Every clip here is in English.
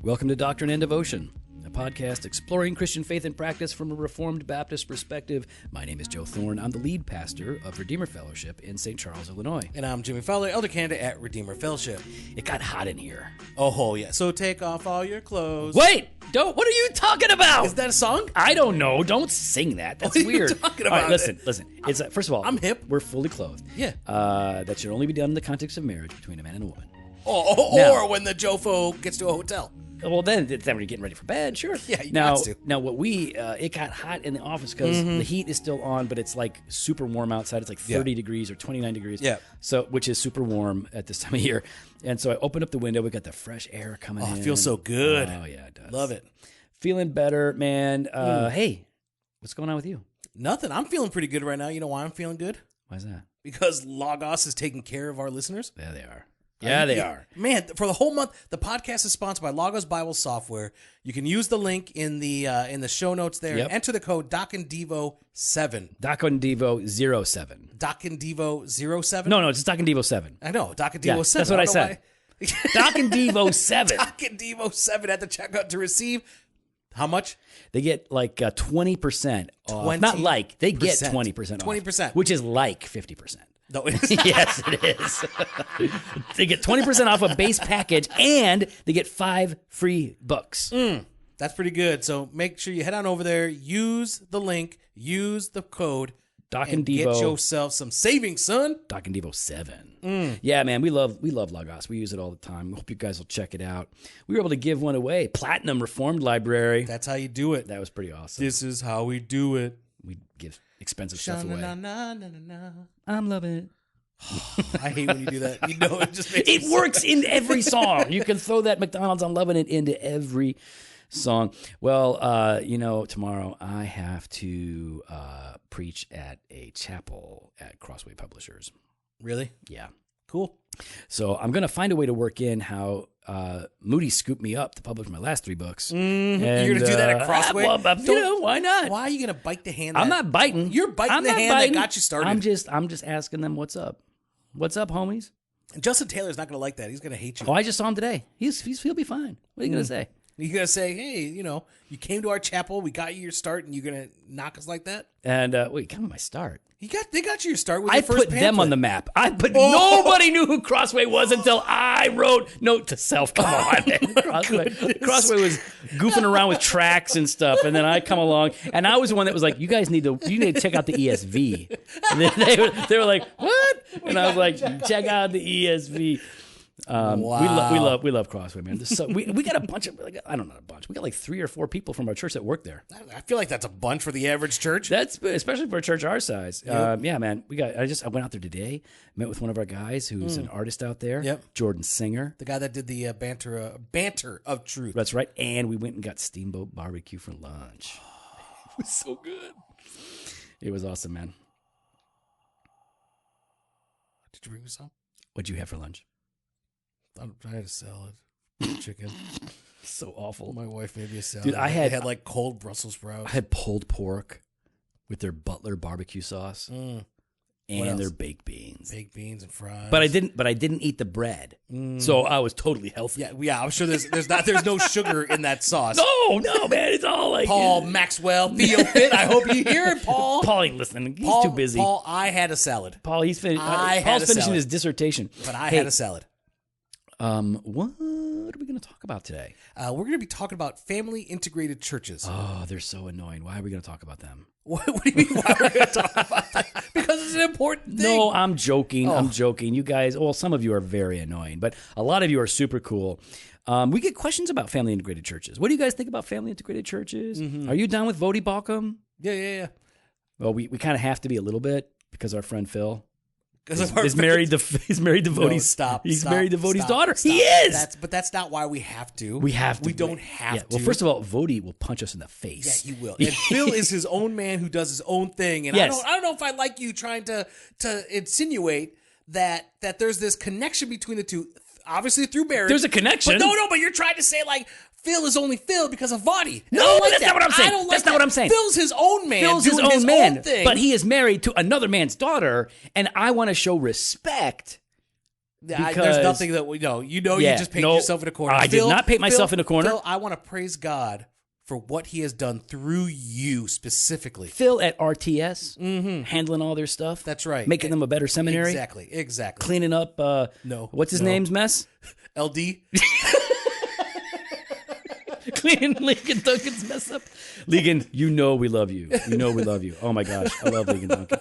Welcome to Doctrine and Devotion, a podcast exploring Christian faith and practice from a Reformed Baptist perspective. My name is Joe Thorn. I'm the lead pastor of Redeemer Fellowship in St. Charles, Illinois. And I'm Jimmy Fowler, elder candidate at Redeemer Fellowship. It got hot in here. Oh, yeah. So take off all your clothes. Wait! Don't! What are you talking about? Is that a song? I don't know. Don't sing that. That's What are you weird. talking All right, about? listen. It's first of all, I'm hip. We're fully clothed. Yeah. That should only be done in the context of marriage between a man and a woman. Or when the Jofo gets to a hotel. Well, then we're getting ready for bed, sure. Yeah, you now, got to. Now, it got hot in the office because the heat is still on, but it's like super warm outside. It's like 30 degrees or 29 degrees. Yeah. So, which is super warm at this time of year. And so I opened up the window. We got the fresh air coming in. Oh, it feels so good. Oh, yeah, it does. Love it. Feeling better, man. Hey, what's going on with you? Nothing. I'm feeling pretty good right now. You know why I'm feeling good? Why is that? Because Logos is taking care of our listeners. There they are. Yeah, they are. Man, for the whole month, the podcast is sponsored by Logos Bible Software. You can use the link in the show notes there. Yep. Enter the code DocandDevo7. DocandDevo07. DocandDevo07? No, it's Docanddevo7. I know, DocandDevo7. That's what I said. Docanddevo7. DocandDevo7 at the checkout to receive how much? They get like 20% off. Not like, they get 20% off. 20%. Which is like 50%. No, it is. Yes, it is. They get 20% off a base package, and they get 5 free books. That's pretty good. So make sure you head on over there, use the link, use the code, and get yourself some savings, son. DocandDevo7. Yeah, man, we love Logos. We use it all the time. Hope you guys will check it out. We were able to give one away, Platinum Reformed Library. That's how you do it. That was pretty awesome. This is how we do it. We give expensive stuff away. Na-na-na-na-na. I'm loving it. I hate when you do that. You know, it just makes It works in every song. You can throw that McDonald's I'm loving it into every song. Well, tomorrow I have to preach at a chapel at Crossway Publishers. Really? Yeah. Cool. So I'm going to find a way to work in how Moody scooped me up to publish my last 3 books. You're going to do that at Crossway? Why not? Why are you going to bite the hand? I'm not biting. You're biting the hand that got you started. I'm just asking them what's up. What's up, homies? Justin Taylor's not going to like that. He's going to hate you. Oh, I just saw him today. He'll be fine. What are you going to say? You're going to say, hey, you came to our chapel, we got you your start, and you're going to knock us like that? And wait, come on, my start. They got you your start with I your first put them on the map. Nobody knew who Crossway was until I wrote note to self. Come on, man. Crossway was goofing around with tracks and stuff, and then I come along, and I was the one that was like, "You need to check out the ESV." And then they were like, "What?" And I was like, "Check out the ESV." Wow. We love Crossway, man. We got a bunch of I don't know a bunch. We got like 3 or 4 people from our church that work there. I feel like that's a bunch for the average church. That's especially for a church our size. Yep. Yeah, man. I went out there today, met with one of our guys who's an artist out there. Yep. Jordan Singer, the guy that did the banter of truth. That's right. And we went and got Steamboat Barbecue for lunch. It was so good. It was awesome, man. Did you bring me some? What'd you have for lunch? I had a salad, chicken. So awful. My wife made me a salad. Dude, I had like cold Brussels sprouts. I had pulled pork with their Butler barbecue sauce and their baked beans. Baked beans and fries. But I didn't eat the bread, so I was totally healthy. Yeah. I'm sure there's no sugar in that sauce. No, man, it's all like Paul Maxwell, Theo Fit. I hope you hear it, Paul. Paul ain't listening. He's too busy. Paul, I had a salad. Paul, Paul's finishing his dissertation. But I had a salad. What are we going to talk about today? We're going to be talking about family integrated churches. Oh, they're so annoying. Why are we going to talk about them? What do you mean? Why are we going to talk about that? Because it's an important thing. No, I'm joking. I'm joking. You guys, well, some of you are very annoying, but a lot of you are super cool. We get questions about family integrated churches. What do you guys think about family integrated churches? Mm-hmm. Are you down with Vody Balcom? Yeah. Well, we kind of have to be a little bit because our friend Phil He's married to Vody's. No, He's married to Vody's daughter. Stop. He is. But that's not why we have to. We have to. We don't have to. Well, first of all, Vody will punch us in the face. Yeah, he will. And Phil is his own man who does his own thing. And yes. I don't know if I like you trying to insinuate that there's this connection between the two. Obviously through marriage. There's a connection. But you're trying to say like Phil is only Phil because of Vody. No, but that's not what I'm saying. I don't like that's not what I'm saying. Phil's his own man. Phil's doing his own man, thing. but he is married to another man's daughter, and I want to show respect There's nothing that we know. You just painted yourself in a corner. I did not paint myself in a corner. Phil, I want to praise God for what he has done through you specifically. Phil at RTS, handling all their stuff. That's right. Making them a better seminary. Exactly. Cleaning up, what's his name's mess? LD. Cleaning Ligon Duncan's mess up. Ligon, we love you. We love you. Oh my gosh, I love Ligon Duncan.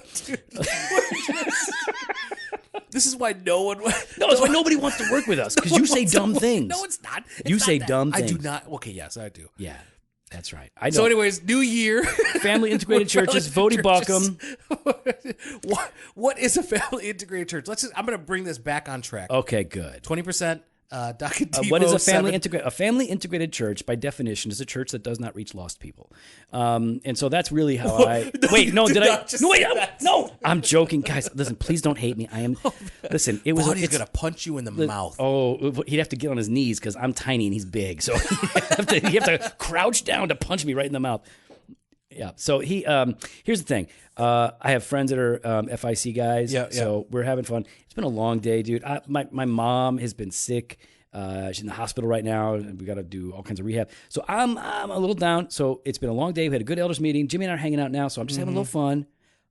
This is why it's why nobody wants to work with us, because you say dumb things. No, it's not. You say dumb things. I do not. Okay, yes, I do. Yeah, that's right. So anyways, New Year. Family integrated churches, Vody Balkum. What is a family integrated church? I'm going to bring this back on track. Okay, good. 20%. What is a family integrated? A family integrated church, by definition, is a church that does not reach lost people. And so that's really how I. Wait, no, did I? No, wait, no. I'm joking, guys. Listen, please don't hate me. I am. Listen, it was. He's gonna punch you in the mouth. Oh, he'd have to get on his knees because I'm tiny and he's big, so he'd have to crouch down to punch me right in the mouth. Yeah. So here's the thing. I have friends that are FIC guys. Yeah. So we're having fun. It's been a long day, dude. My mom has been sick. She's in the hospital right now, and we got to do all kinds of rehab. So I'm a little down. So it's been a long day. We had a good elders meeting. Jimmy and I are hanging out now, so I'm just having a little fun.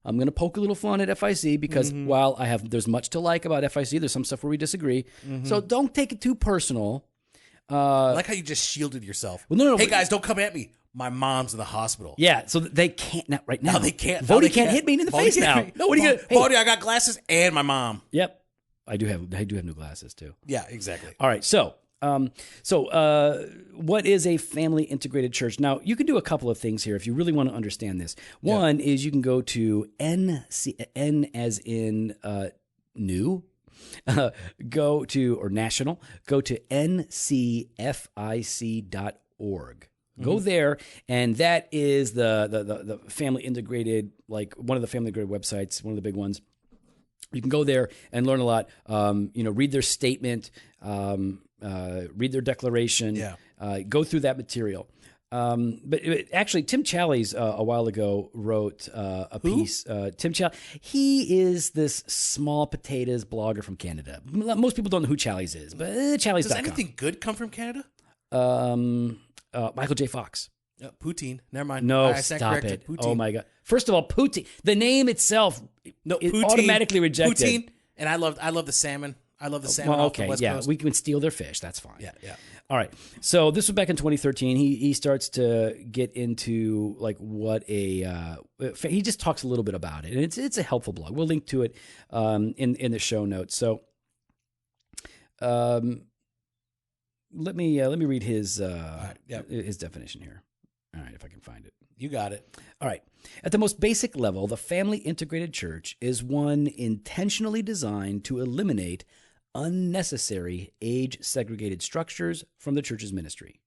I'm going to poke a little fun at FIC because while there's much to like about FIC, there's some stuff where we disagree. So don't take it too personal. I like how you just shielded yourself. Well, no. Hey guys, don't come at me. My mom's in the hospital. Yeah, so they can't now. Right now, no, they can't. Vody can't hit me in the face now. No, what are you gonna? Hey. Vody, I got glasses and my mom. Yep, I do have new glasses too. Yeah, exactly. All right, so what is a family integrated church? Now, you can do a couple of things here if you really want to understand this. One is you can go to N as in new. Go to national. Go to ncfic.org. Go there, and that is the family integrated, like one of the family integrated websites, one of the big ones. You can go there and learn a lot. Read their statement, read their declaration. Go through that material. But actually, Tim Challies a while ago wrote a piece. Tim Challies, he is this small potatoes blogger from Canada. Most people don't know who Challies is, but Challies.com. Does anything good come from Canada? Michael J. Fox. Poutine. Never mind. No, stop it. Poutine. Oh my God. First of all, Poutine. The name itself is automatically rejected. Poutine. And I love the salmon. I love the salmon. Well, okay, off the West Coast. We can steal their fish. That's fine. Yeah. All right. So this was back in 2013. He starts to get into like what he just talks a little bit about it, and it's a helpful blog. We'll link to it in the show notes. So let me read his definition here. All right, if I can find it. You got it. All right. At the most basic level, the family integrated church is one intentionally designed to eliminate unnecessary age-segregated structures from the church's ministry.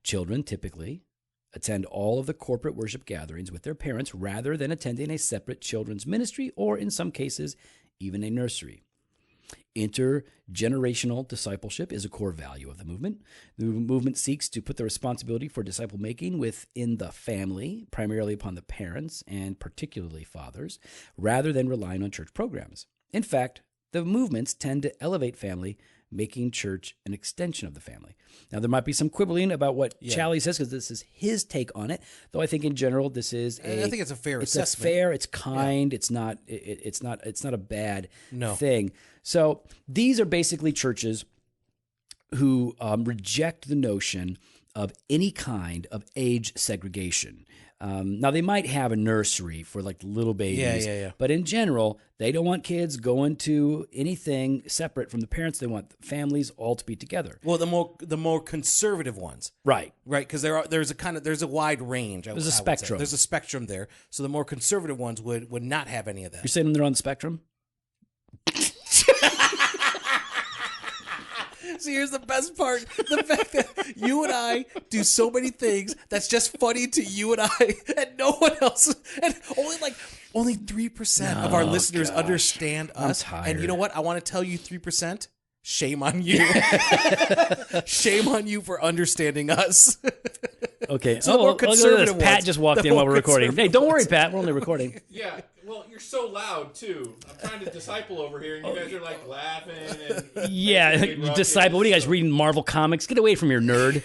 Children typically attend all of the corporate worship gatherings with their parents rather than attending a separate children's ministry or, in some cases, even a nursery. Intergenerational discipleship is a core value of the movement. The movement seeks to put the responsibility for disciple making within the family, primarily upon the parents and particularly fathers, rather than relying on church programs. In fact, the movements tend to elevate family, making church an extension of the family. Now, there might be some quibbling about what Challies says because this is his take on it. Though I think in general, I think it's a fair assessment. It's fair. It's kind. Yeah. It's not a bad thing. So these are basically churches who reject the notion of any kind of age segregation. Now, they might have a nursery for like little babies, but in general, they don't want kids going to anything separate from the parents. They want families all to be together. Well, the more conservative ones, right, because there's a wide range. There's a spectrum. There's a spectrum there. So the more conservative ones would not have any of that. You're saying they're on the spectrum? See, here's the best part. The fact that you and I do so many things that's just funny to you and I, and no one else. And only 3% of our listeners understand us. And you know what? I want to tell you 3%. Shame on you. Shame on you for understanding us. Okay. So the more conservative ones, Pat just walked in while we're recording. Hey, don't worry, Pat. We're only recording. Yeah. Well, you're so loud too. I'm trying to disciple over here, and you guys are like laughing and Yeah, making a big you disciple. What are you guys reading? Marvel comics? Get away from your nerd.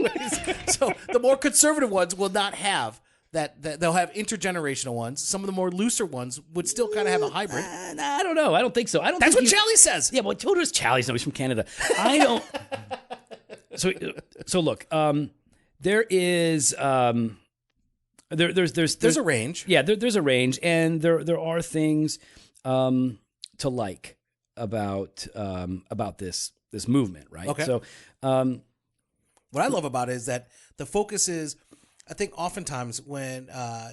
Anyways, so the more conservative ones will not have that they'll have intergenerational ones. Some of the more looser ones would still kind of have a hybrid. I don't know. I don't think so. I don't. That's think what Charlie says. Yeah, well, who does Charlie's know? He's from Canada. I don't. So look. There is there's a range. Yeah, there's a range, and there are things to like about this movement, right? Okay. So What I love about it is that the focus is, I think oftentimes when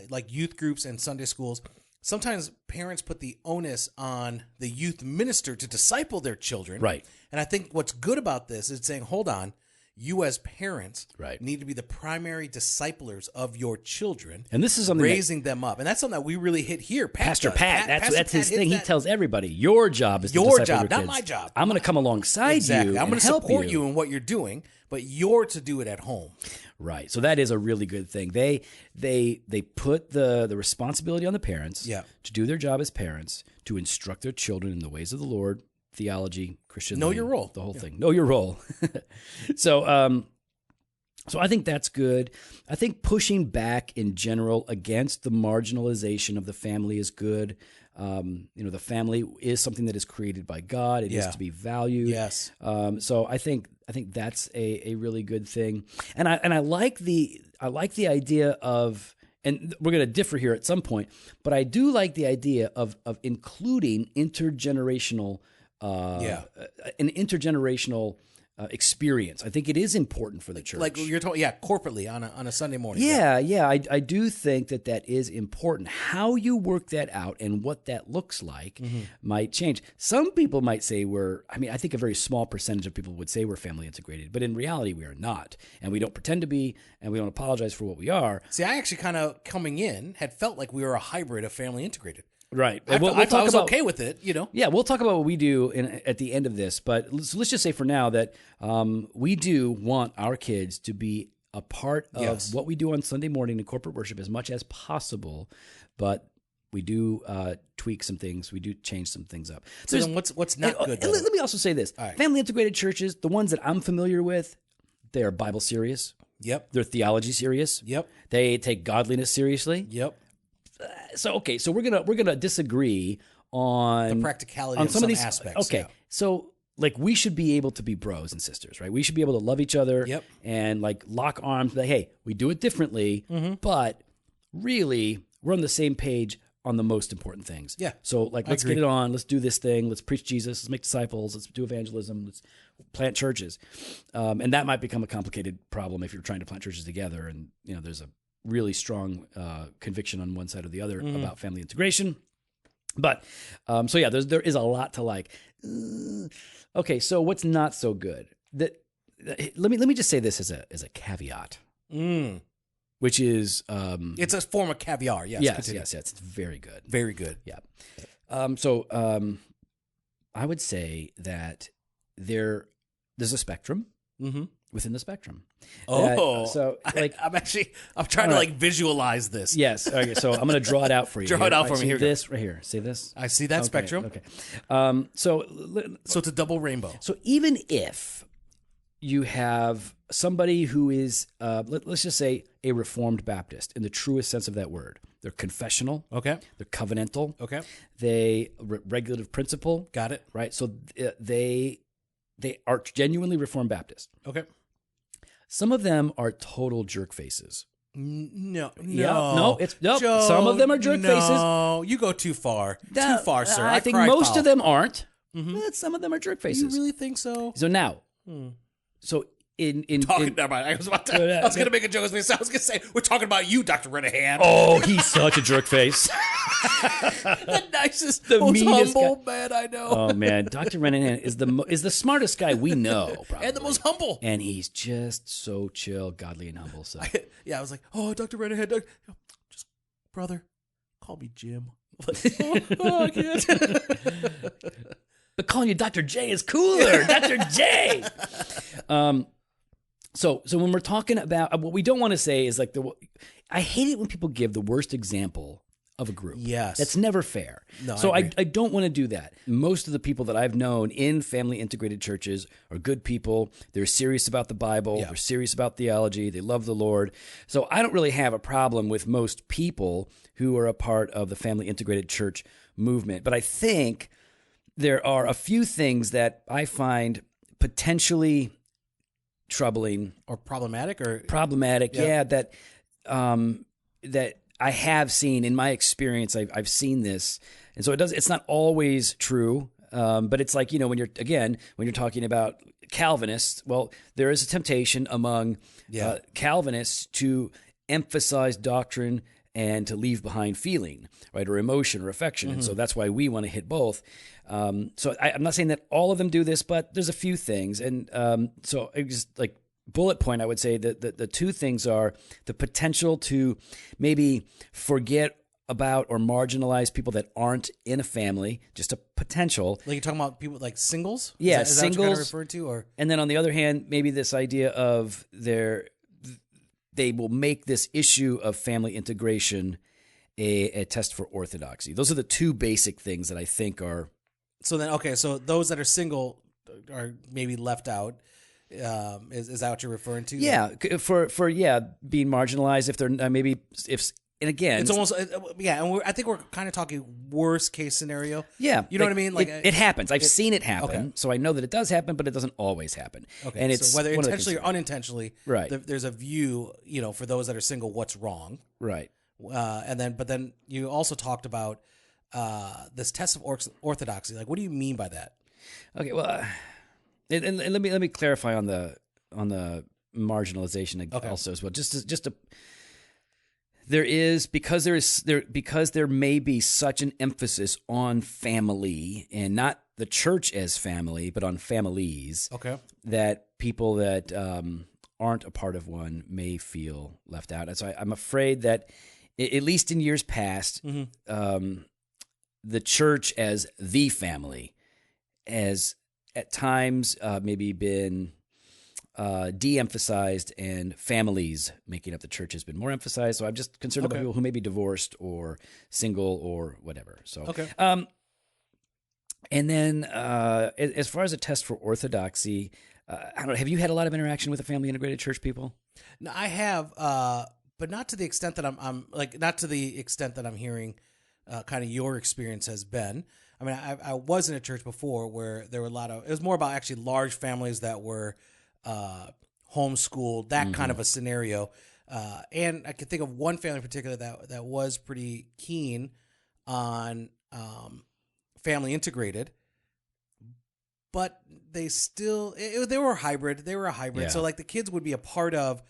like youth groups and Sunday schools, sometimes parents put the onus on the youth minister to disciple their children. Right. And I think what's good about this is saying, hold on, you as parents Right. need to be the primary disciplers of your children. And this is something raising them up. And that's something that we really hit here. Pastor Pat, Pastor that's his Pat thing. He hits that. tells everybody, your job is to Your disciple job, your not kids. my job. I'm going to come alongside Exactly. you. I'm going to support you in what you're doing, but you're to do it at home. Right. So that is a really good thing. They put the responsibility on the parents Yeah. to do their job as parents, to instruct their children in the ways of the Lord, theology, Christian Know living, your role. the whole thing. Know your role. So I think that's good. I think pushing back in general against the marginalization of the family is good. The family is something that is created by God. It is Yeah. to be valued. Yes. So I think that's a really good thing. And I like the idea of, and we're going to differ here at some point, but I do like the idea of including intergenerational an intergenerational experience. I think it is important for the church. Like you're talking, corporately on a Sunday morning. Yeah. I do think that is important. How you work that out and what that looks like might change. Some people might say I think a very small percentage of people would say we're family integrated, but in reality we are not. And we don't pretend to be, and we don't apologize for what we are. See, I actually kind of coming in had felt like we were a hybrid of family integrated. Right. I was okay with it, Yeah, we'll talk about what we do at the end of this, but let's just say for now that we do want our kids to be a part of what we do on Sunday morning in corporate worship as much as possible, but we do tweak some things. We do change some things up. So then what's not good? And let me also say this. All right. Family integrated churches, the ones that I'm familiar with, they are Bible serious. Yep. They're theology serious. Yep. They take godliness seriously. Yep. So we're gonna disagree on The practicality of some of these aspects. Okay, yeah. so like we should be able to be bros and sisters, right? We should be able to love each other. Yep. And like lock arms. Like, hey, we do it differently, but really we're on the same page on the most important things. Yeah, So like let's agree. get it on. Let's do this thing. Let's preach Jesus. Let's make disciples. Let's do evangelism. Let's plant churches. And that might become a complicated problem if you're trying to plant churches together. And there's a really strong conviction on one side or the other about family integration. But there is a lot to like. Okay, so what's not so good? Let me just say this as a caveat, which is It's a form of caviar. Yes. yes, it's very good. Very good. Yeah. I would say that there's a spectrum within the spectrum. Oh, so like I'm trying to like visualize this. yes. Okay, so I'm going to draw it out for you. Draw it out for me. See Here we go. this right here. See this? I see that spectrum. Okay. So it's a double rainbow. So even if you have somebody who is, let's just say, a Reformed Baptist in the truest sense of that word, they're confessional. Okay. They're covenantal. Okay. They regulative principle. Got it. Right. So they are genuinely Reformed Baptist. Okay. Some of them are total jerk faces. No. Joe, some of them are jerk faces. No, you go too far. Too far, sir. I think cry most foul. of them aren't. But some of them are jerk You faces. really think so? So now, so in Never mind. I was going to make a joke. I was going to say, we're talking about you, Dr. Renahan. oh, he's such a jerk face. The nicest, The most meanest humble man I know. Oh man, Dr. Renahan is the smartest guy we know, probably. And the most humble. And he's just so chill, godly, and humble. So Yeah, I was like, oh, Dr. Renahan, just brother, call me Jim. I can't. but calling you Dr. J is cooler, Dr. J. So when we're talking about what we don't want to say is like I hate it when people give the worst example of a group. Yes. That's never fair. No, so I agree. I don't want to do that. Most of the people that I've known in family integrated churches are good people. They're serious about the Bible. Yeah. They're serious about theology. They love the Lord. So I don't really have a problem with most people who are a part of the family integrated church movement. But I think there are a few things that I find potentially troubling Or problematic, or problematic. Yeah. Yeah, that I have seen in my experience. I've seen this, and so it's not always true. But it's like, when you're talking about Calvinists, well, there is a temptation among Calvinists to emphasize doctrine and to leave behind feeling, right, or emotion or affection, and so that's why we want to hit both. So I'm not saying that all of them do this, but there's a few things, and so it just like bullet point, I would say that the two things are the potential to maybe forget about or marginalize people that aren't in a family, just a potential. like you're talking about people like singles. Yeah, is that what you're kind of singles. referring to, or And then on the other hand, maybe this idea of they will make this issue of family integration a test for orthodoxy. Those are the two basic things that I think are. so then okay, so those that are single are maybe left out. Is that what you're referring to? Yeah, for being marginalized if they're maybe if and again It's almost and I think we're kind of talking worst case scenario. yeah, You know what I mean? Like it happens. I've seen it happen, okay. so I know that it does happen, but it doesn't always happen. Okay, and it's so whether one of the intentionally or concerns. unintentionally, Right. there's a view, for those that are single, what's wrong, Right. but then you also talked about this test of orthodoxy. Like, what do you mean by that? Okay. Well, and let me clarify on the marginalization also as well. Just to because there may be such an emphasis on family and not the church as family, but on families. Okay. That people that aren't a part of one may feel left out. And so I'm afraid that, at least in years past, the church as the family has at times maybe been de-emphasized, and families making up the church has been more emphasized. So I'm just concerned about people who may be divorced or single or whatever. So and then as far as a test for orthodoxy, I don't know. Have you had a lot of interaction with the family integrated church people? No, I have, but not to the extent that not to the extent that I'm hearing kind of your experience has been. I mean, I was in a church before where there were it was more about actually large families that were homeschooled, that kind of a scenario. And I can think of one family in particular that was pretty keen on family integrated, but they still they were hybrid. They were a hybrid. Yeah. So like the kids would be a part of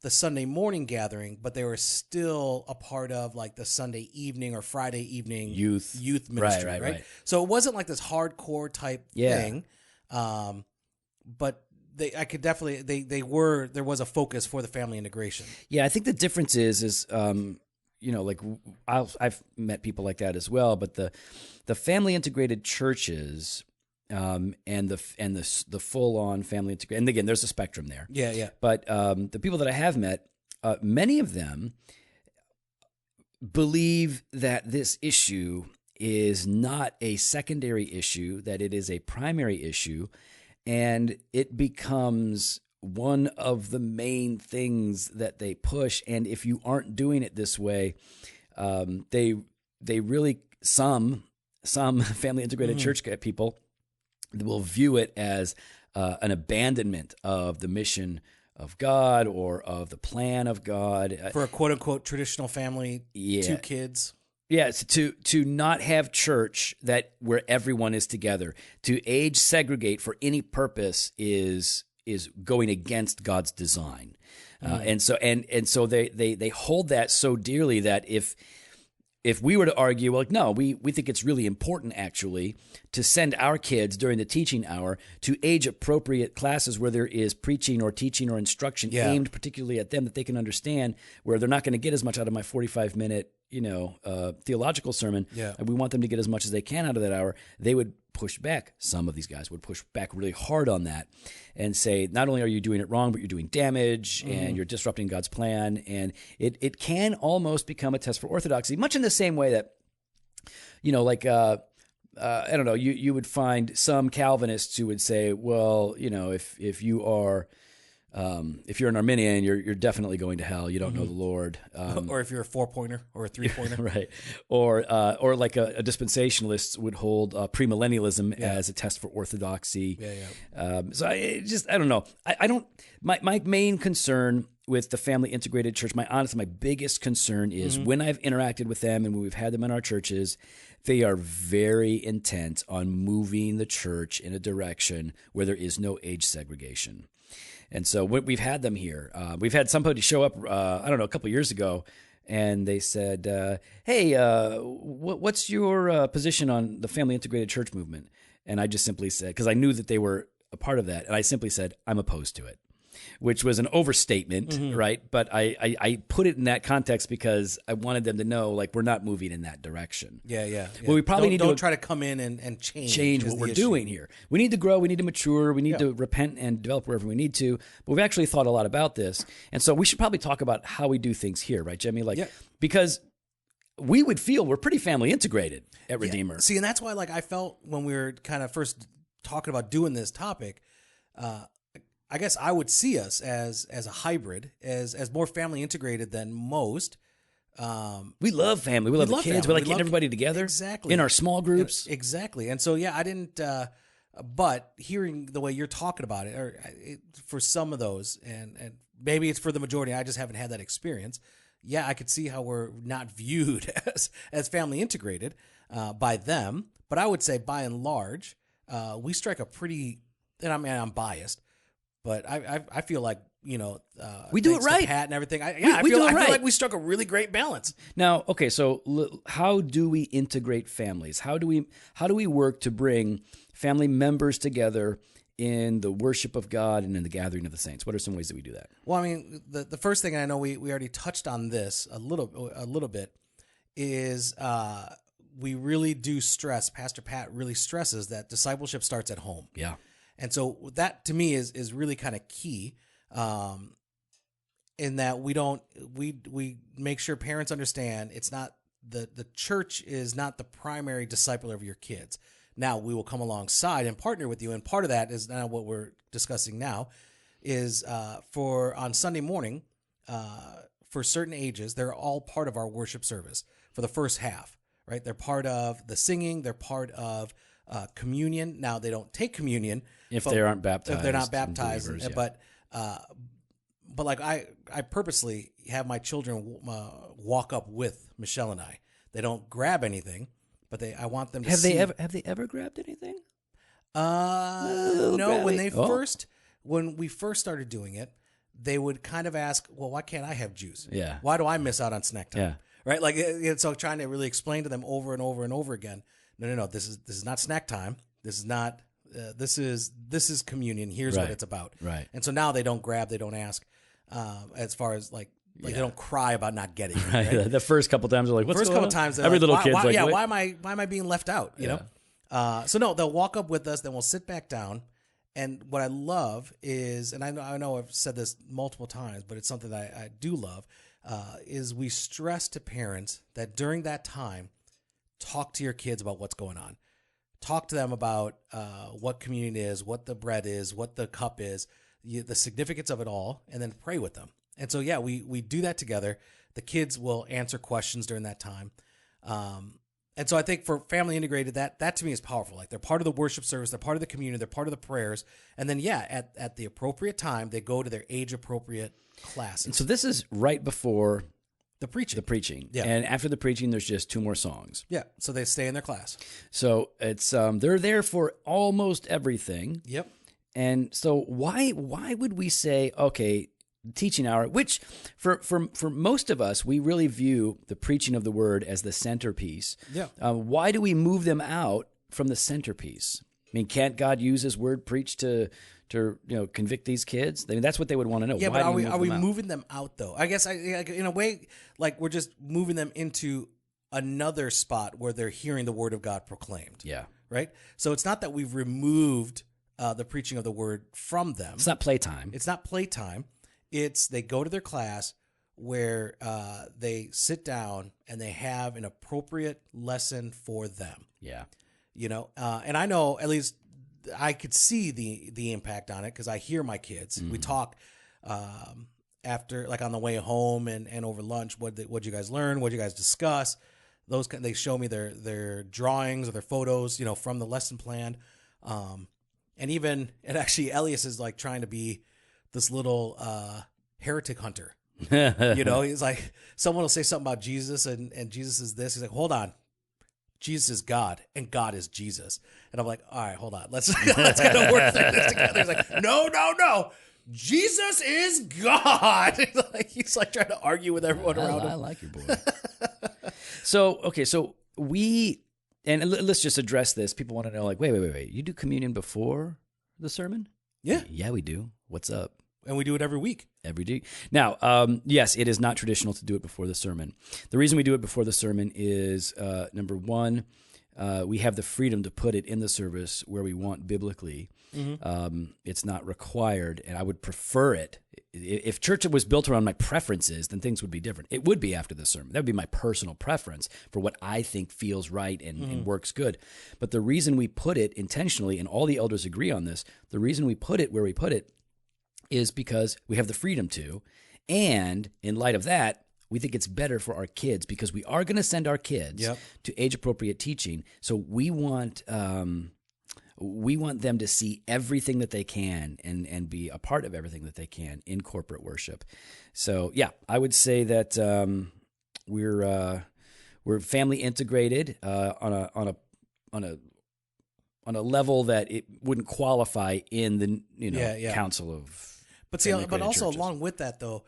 the Sunday morning gathering, but they were still a part of like the Sunday evening or Friday evening Youth ministry, right. So it wasn't like this hardcore type thing, but there was a focus for the family integration. Yeah, I think the difference is like I've met people like that as well, but the family integrated churches and the full on family integrated, and again, there's a spectrum there. Yeah. But the people that I have met, many of them believe that this issue is not a secondary issue, that it is a primary issue, and it becomes one of the main things that they push. And if you aren't doing it this way, they really some family integrated church people will view it as an abandonment of the mission of God or of the plan of God For a quote unquote traditional family, 2 kids. Yes, to not have church where everyone is together, to age segregate for any purpose is going against God's design, and so they hold that so dearly that if we were to argue, well, no, we think it's really important actually to send our kids during the teaching hour to age appropriate classes where there is preaching or teaching or instruction aimed particularly at them that they can understand, where they're not going to get as much out of my 45-minute theological sermon. Yeah. And we want them to get as much as they can out of that hour. They would push back. Some of these guys would push back really hard on that and say, not only are you doing it wrong, but you're doing damage and you're disrupting God's plan. And it can almost become a test for orthodoxy, much in the same way that, like, I don't know, you would find some Calvinists who would say, well, if you are, if you're an Arminian, you're definitely going to hell. You don't know the Lord. Or if you're a 4-pointer or a 3-pointer. Right. Or like a dispensationalist would hold premillennialism as a test for orthodoxy. So I don't know. I don't, my main concern with the family integrated church, my biggest concern is when I've interacted with them and when we've had them in our churches, they are very intent on moving the church in a direction where there is no age segregation. And so we've had them here. We've had somebody show up, I don't know, a couple of years ago, and they said, hey, what's your position on the family integrated church movement? And I just simply said, because I knew that they were a part of that, and I simply said, I'm opposed to it, which was an overstatement, right? But I put it in that context because I wanted them to know, like, we're not moving in that direction. Yeah. Well, we probably don't try to come in and change what we're doing here. We need to grow. We need to mature. We need to repent and develop wherever we need to. But we've actually thought a lot about this. And so we should probably talk about how we do things here, right, Jimmy? Because we would feel we're pretty family integrated at Redeemer. See, and that's why, like, I felt when we were kind of first talking about doing this topic, I guess I would see us as a hybrid, as more family integrated than most. We love family. We love the love kids. family. We like getting everybody together. Exactly. In our small groups. Exactly. And so, I didn't, but hearing the way you're talking about it, for some of those, and maybe it's for the majority, I just haven't had that experience. Yeah, I could see how we're not viewed as family integrated by them. But I would say, by and large, we strike a pretty, and I'm biased, but I feel like, we do it right. Pat and everything. I we feel do it right. like we struck a really great balance. Now, okay, so how do we integrate families? How do we work to bring family members together in the worship of God and in the gathering of the saints? What are some ways that we do that? Well, I mean, the first thing, and I know we already touched on this a little bit, is we really do stress. Pastor Pat really stresses that discipleship starts at home. Yeah. And so that, to me, is really kind of key, in that we make sure parents understand it's not the church is not the primary discipler of your kids. Now, we will come alongside and partner with you, and part of that is now what we're discussing now is for on Sunday morning, for certain ages, they're all part of our worship service for the first half, right? They're part of the singing, they're part of communion. Now, they don't take communion if they aren't baptized. If they're not baptized, believers, but like I purposely have my children walk up with Michelle and I. They don't grab anything, but I want them to see. Have they ever grabbed anything? No. When we first started doing it, they would kind of ask, "Well, why can't I have juice? Yeah. Why do I miss out on snack time?" Yeah. Right? Like, so trying to really explain to them over and over and over again. No. This is not snack time. This is not. This is communion. Here's what it's about. Right. And so now they don't grab. They don't ask. As far as like they don't cry about not getting it. Right? The first couple times they're like, "What's first going couple on?" times, every like, little why, kid's why, like, yeah, "What?" why am I being left out? You know. So no, they'll walk up with us. Then we'll sit back down. And what I love is, and I know I've said this multiple times, but it's something that I do love, is we stress to parents that during that time, talk to your kids about what's going on. Talk to them about what communion is, what the bread is, what the cup is, the significance of it all, and then pray with them. And so, we do that together. The kids will answer questions during that time. And so I think for family integrated, that to me is powerful. Like, they're part of the worship service, they're part of the communion, they're part of the prayers. And then, at the appropriate time, they go to their age-appropriate classes. And so this is right before the preaching. Yeah. And after the preaching, there's just 2 more songs. Yeah. So they stay in their class. So it's they're there for almost everything. Yep. And so why would we say, okay, teaching hour, which for most of us, we really view the preaching of the word as the centerpiece. Yeah. Why do we move them out from the centerpiece? I mean, can't God use His word preached to convict these kids? I mean, that's what they would want to know. Yeah, Why but are we out? moving them out though? I guess in a way, like, we're just moving them into another spot where they're hearing the word of God proclaimed. Yeah. right? So it's not that we've removed the preaching of the word from them. It's not playtime. It's not playtime. It's they go to their class where they sit down and they have an appropriate lesson for them. Yeah. You know, and I know at least I could see the impact on it because I hear my kids. We talk after, like on the way home and over lunch. What'd you guys learn? What'd you guys discuss? They show me their drawings or their photos, you know, from the lesson plan. And actually Elias is like trying to be this little heretic hunter. You know, he's like, someone will say something about Jesus and Jesus is this. He's like, hold on. Jesus is God and God is Jesus. And I'm like, all right, hold on. Let's kind of work through this together. He's like, no. Jesus is God. He's like trying to argue with everyone around him. I like your boy. So let's just address this. People want to know, like, wait. You do communion before the sermon? Yeah. Yeah, we do. What's up? And we do it every week. Every day. Now, yes, it is not traditional to do it before the sermon. The reason we do it before the sermon is, number one, we have the freedom to put it in the service where we want biblically. Mm-hmm. It's not required, and I would prefer it. If church was built around my preferences, then things would be different. It would be after the sermon. That would be my personal preference for what I think feels right and works good. But the reason we put it intentionally, and all the elders agree on this, the reason we put it where we put it is because we have the freedom to, and in light of that, we think it's better for our kids because we are going to send our kids to age-appropriate teaching. So we want them to see everything that they can and be a part of everything that they can in corporate worship. So yeah, I would say that we're family integrated on a level that it wouldn't qualify in the council of. But see, but also churches. Along with that though,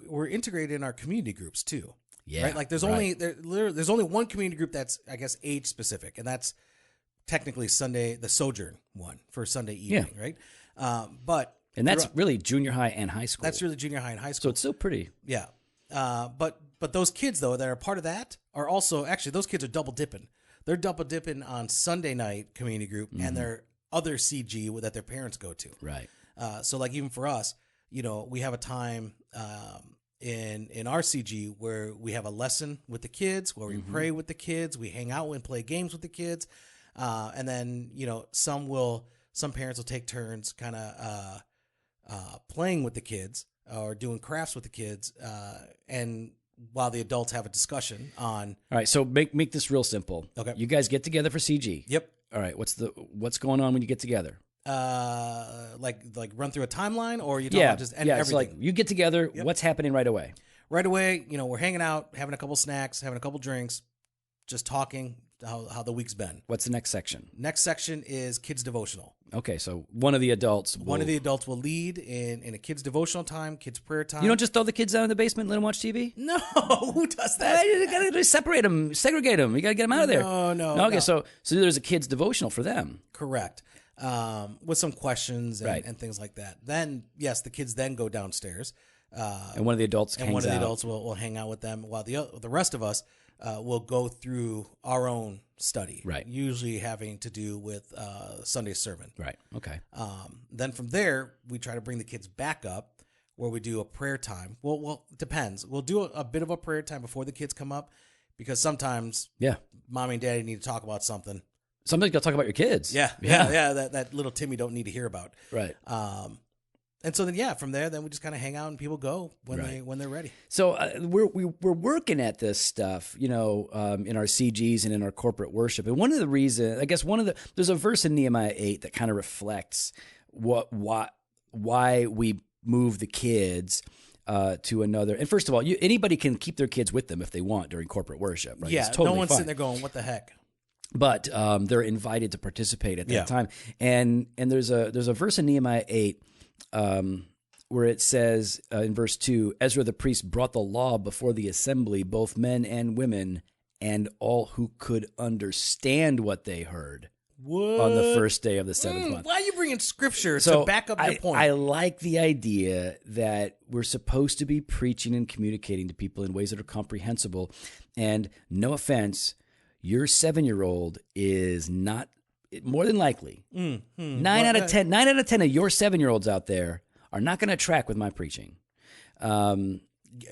we're integrated in our community groups too. Yeah, right. Like there's only one community group that's, I guess, age specific, and that's technically the Sojourn one for Sunday evening, right? And that's really junior high and high school. That's really junior high and high school. So it's still pretty. Yeah. But those kids though that are part of that are also actually those kids are double dipping. They're double dipping on Sunday night community group and their other CG that their parents go to. Right. So like even for us, you know, we have a time in our CG where we have a lesson with the kids, where we pray with the kids, we hang out and play games with the kids, and then you know some parents will take turns kind of playing with the kids or doing crafts with the kids, and while the adults have a discussion on. All right, so make this real simple. Okay, you guys get together for CG. Yep. All right, what's going on when you get together? Like run through a timeline, or you talking about just everything? It's like you get together. Yep. What's happening right away? Right away, you know, we're hanging out, having a couple snacks, having a couple drinks, just talking how the week's been. What's the next section? Next section is kids devotional. Okay, so one of the adults will lead in a kids devotional time, kids prayer time. You don't just throw the kids down in the basement and let them watch TV? No, who does that? You gotta separate them, segregate them. You gotta get them out of there. No. Okay, so there's a kids devotional for them. Correct. With some questions and things like that. Then yes, the kids then go downstairs. And one of the adults will hang out with them while the rest of us will go through our own study. Right. Usually having to do with Sunday sermon. Right. Okay. Then from there, we try to bring the kids back up where we do a prayer time. Well, it depends. We'll do a bit of a prayer time before the kids come up because sometimes mommy and daddy need to talk about something. Sometimes you got to talk about your kids. Yeah. That little Timmy don't need to hear about. Right. And so then, from there, then we just kind of hang out and people go when they're ready. So we're working at this stuff, you know, in our CGs and in our corporate worship. And one of the reasons, I guess, there's a verse in Nehemiah 8 that kind of reflects why we move the kids to another. And first of all, anybody can keep their kids with them if they want during corporate worship. Right? Yeah, it's totally no one's fine. sitting there going, "What the heck." But they're invited to participate at that time. And there's a verse in Nehemiah 8 where it says in verse 2, Ezra the priest brought the law before the assembly, both men and women, and all who could understand what they heard on the first day of the seventh month. Why are you bringing scripture to back up your point? I like the idea that we're supposed to be preaching and communicating to people in ways that are comprehensible. And no offense, your 7-year-old is not, more than likely, 9 out of 10 of your 7-year-olds out there are not going to track with my preaching.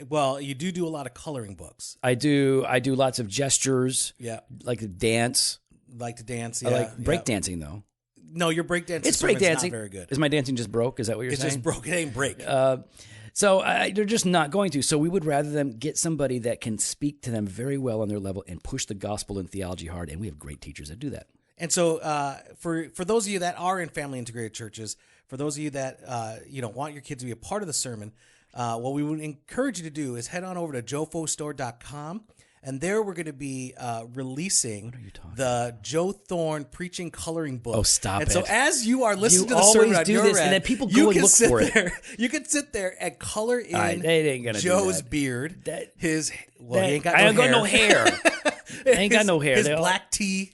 Well, you do a lot of coloring books. I do lots of gestures. Yeah. Like to dance. Like to dance. I Yeah. like breakdancing, though. No, your breakdancing It's sermon's breakdancing. not very good. Is my dancing just broke? Is that what you're It's saying? just broke. It ain't break. So they're just not going to. So we would rather them get somebody that can speak to them very well on their level and push the gospel and theology hard. And we have great teachers that do that. And so for those of you that are in family integrated churches, for those of you that want your kids to be a part of the sermon, what we would encourage you to do is head on over to jofostore.com. And there we're going to be releasing the Joe Thorn preaching coloring book. Oh, stop and it. so as you are listening You to the sermon always on do your this, end, and then people you go and can look sit for it. there, You can sit there and color in right, they ain't gonna do Joe's that. beard, He ain't got I no ain't hair. got no hair. I ain't got no hair. His They all- black tee.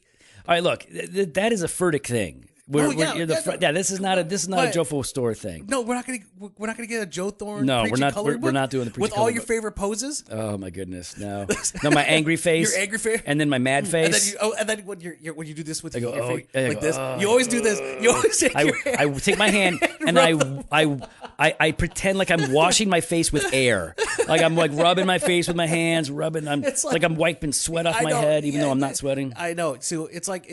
All right, look, that is a Furtick thing. This is not a But- Jofo store thing. No, we're not gonna get a Joe Thorn. No, preaching coloring we're book not doing the preaching with all coloring your book. favorite poses. Oh my goodness, no, my angry face, Your angry face, and then my mad face. and then when you do this with your go, face, I like go, this, oh. you always do this. You always take your hand. I take my hand and I pretend like I'm washing my face with air, like I'm like rubbing my face with my hands, rubbing. It's like I'm wiping sweat off I my know, head, even yeah, though I'm not sweating. I know. So it's like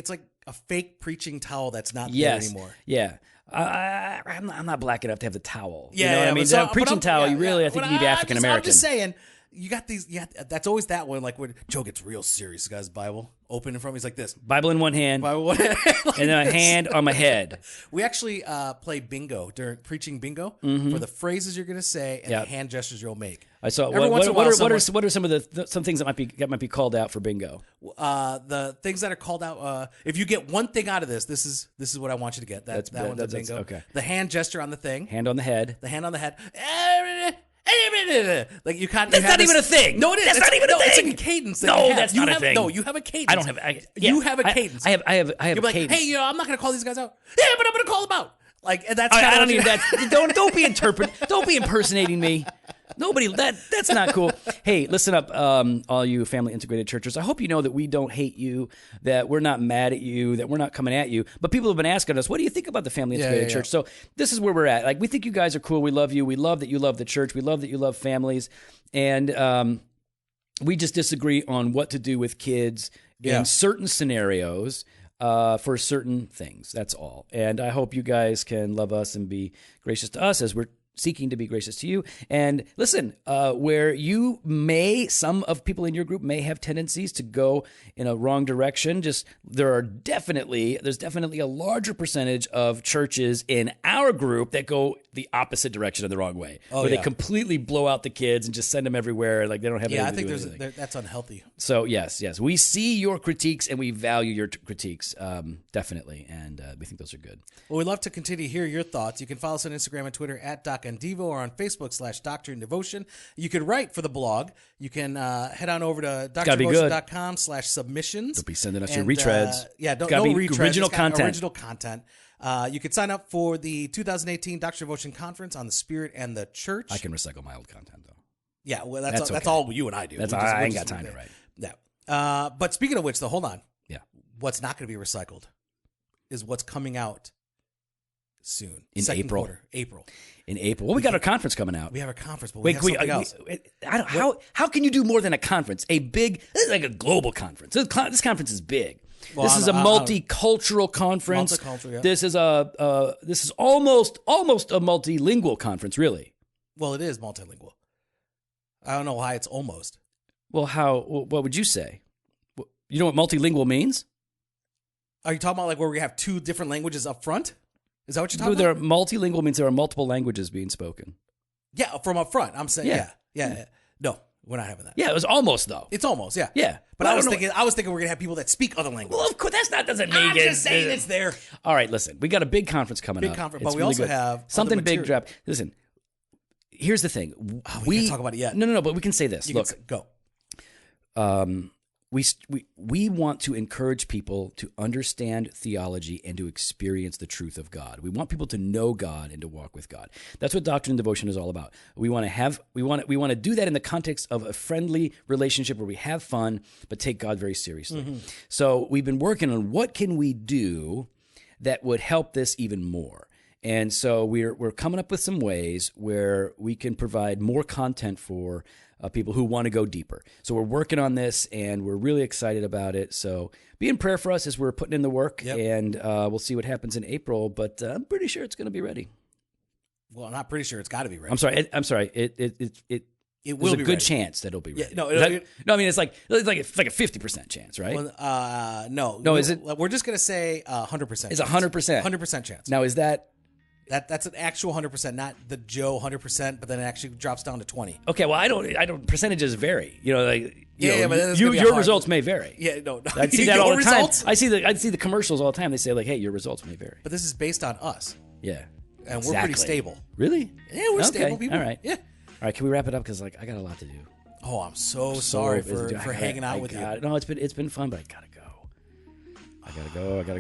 a fake preaching towel that's not there Yes, anymore. yeah. I'm not black enough to have the towel. Yeah, you know what I but mean? so- That but preaching I'm- towel. yeah, You really, yeah. I think But you need I'm African American. I'm just saying. You got these. Yeah, that's always that one. Like when Joe gets real serious, guy's Bible open in front of him. He's like this. Bible in one hand, Bible like and then a this. hand on my head. We actually play bingo during preaching bingo for the phrases you're going to say and Yep. the hand gestures you'll make. I saw. Every once in a while, What are some of some things that might be called out for bingo? The things that are called out. If you get one thing out of this is what I want you to get. That one's a that's- bingo. okay. The hand gesture on the thing. Hand on the head. The hand on the head. Like you can't. That's not even a thing. No, it is. That's not even a It's thing. a cadence. That No, you have. that's You not a have- thing. No, you have a cadence. I don't have. You have a cadence. I have You're a like, cadence. hey, I'm not going to call these guys out. Yeah, but I'm going to call them out. Like, and that's. I kinda don't what need you- that. Don't be Don't be impersonating me. Nobody. That's not cool. Hey, listen up, all you family integrated churches. I hope you know that we don't hate you, that we're not mad at you, that we're not coming at you. But people have been asking us, what do you think about the family integrated yeah. church? So this is where we're at. Like, we think you guys are cool. We love you. We love that you love the church. We love that you love families. And we just disagree on what to do with kids in certain scenarios. For certain things. That's all. And I hope you guys can love us and be gracious to us as we're seeking to be gracious to you. And listen, where some of people in your group may have tendencies to go in a wrong direction, there's definitely a larger percentage of churches in our group that go the opposite direction in the wrong way, where they completely blow out the kids and just send them everywhere. Like they don't have Yeah, I anything think to do with anything. that's unhealthy. So yes, we see your critiques and we value your critiques, definitely, and we think those are good. Well, we'd love to continue to hear your thoughts. You can follow us on Instagram and Twitter at DocandDevo or on Facebook /Doctrine Devotion. You can write for the blog. You can head on over to drdevotion.com/submissions. Don't be sending us your retreads. No be retreads. original It's got content. Original content. You can sign up for the 2018 Doctrine Devotion Conference on the Spirit and the Church. I can recycle my old content though. Yeah, well, That's that's okay. all you and I do. I ain't got time to write. Yeah. But speaking of which, though, hold on. Yeah. What's not going to be recycled is what's coming out soon. In Second April. quarter, April. In April. Well, we got our conference coming out. We have a conference, but we have something else. How can you do more than a conference? This is like a global conference. This conference is big. Well, this is a multicultural conference. Multicultural, yeah. This is almost a multilingual conference, really. Well, it is multilingual. I don't know why it's almost. Well, what would you say? You know what multilingual means? Are you talking about like where we have two different languages up front? Is that what you're talking about? Multilingual means there are multiple languages being spoken. Yeah, from up front. I'm saying, yeah. No, we're not having that. Yeah, it was almost though. It's almost, yeah. Yeah. But I was thinking we're gonna have people that speak other languages. Well, of course, doesn't make I'm it. just saying it's there. All right, listen, we got a big conference coming up. Big conference, It's but we really also good. have something other big material. drop. Listen, here's the thing. We can't talk about it yet. No, but we can say this. You Look, can go. we want to encourage people to understand theology and to experience the truth of God. We want people to know God and to walk with God. That's what Doctrine and Devotion is all about. We want to do that in the context of a friendly relationship where we have fun but take God very seriously. So we've been working on what can we do that would help this even more. And so we're coming up with some ways where we can provide more content for people who want to go deeper. So we're working on this, and we're really excited about it. So be in prayer for us as we're putting in the work, and we'll see what happens in April. But I'm pretty sure it's going to be ready. Well, I'm not pretty sure it's got to be ready. I'm sorry. It will there's be a good ready. chance that it'll be ready. Yeah, I mean it's like a 50% chance, right? Well, no. No, is it? We're just gonna say 100%. It's 100%. 100% chance. Now is that? That's an actual 100%, not the Joe 100%, but then it actually drops down to 20. Okay, well I don't. Percentages vary. You know, like Yeah, but that's gonna be your hard. results may vary. Yeah, no. I see that all the results? time. I see the commercials all the time. They say like, "Hey, your results may vary." But this is based on us, Yeah, and we're pretty stable. Really? Yeah, we're stable people. All right. Yeah. All right. Can we wrap it up? Because like I got a lot to do. Oh, I'm so sorry busy, dude. for hanging out with you. No, it's been fun, but I gotta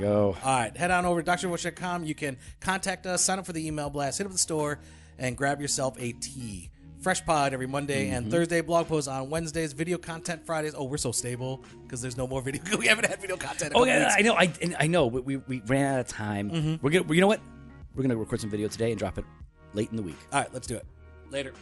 go. All right, head on over to drwatch.com. You can contact us, sign up for the email blast, hit up the store, and grab yourself a tea. Fresh pod every Monday and Thursday. Blog posts on Wednesdays. Video content Fridays. Oh, we're so stable because there's no more video. We haven't had video content. Oh yeah, I know. I know. We ran out of time. We're gonna. You know what? We're gonna record some video today and drop it late in the week. All right, let's do it. Later.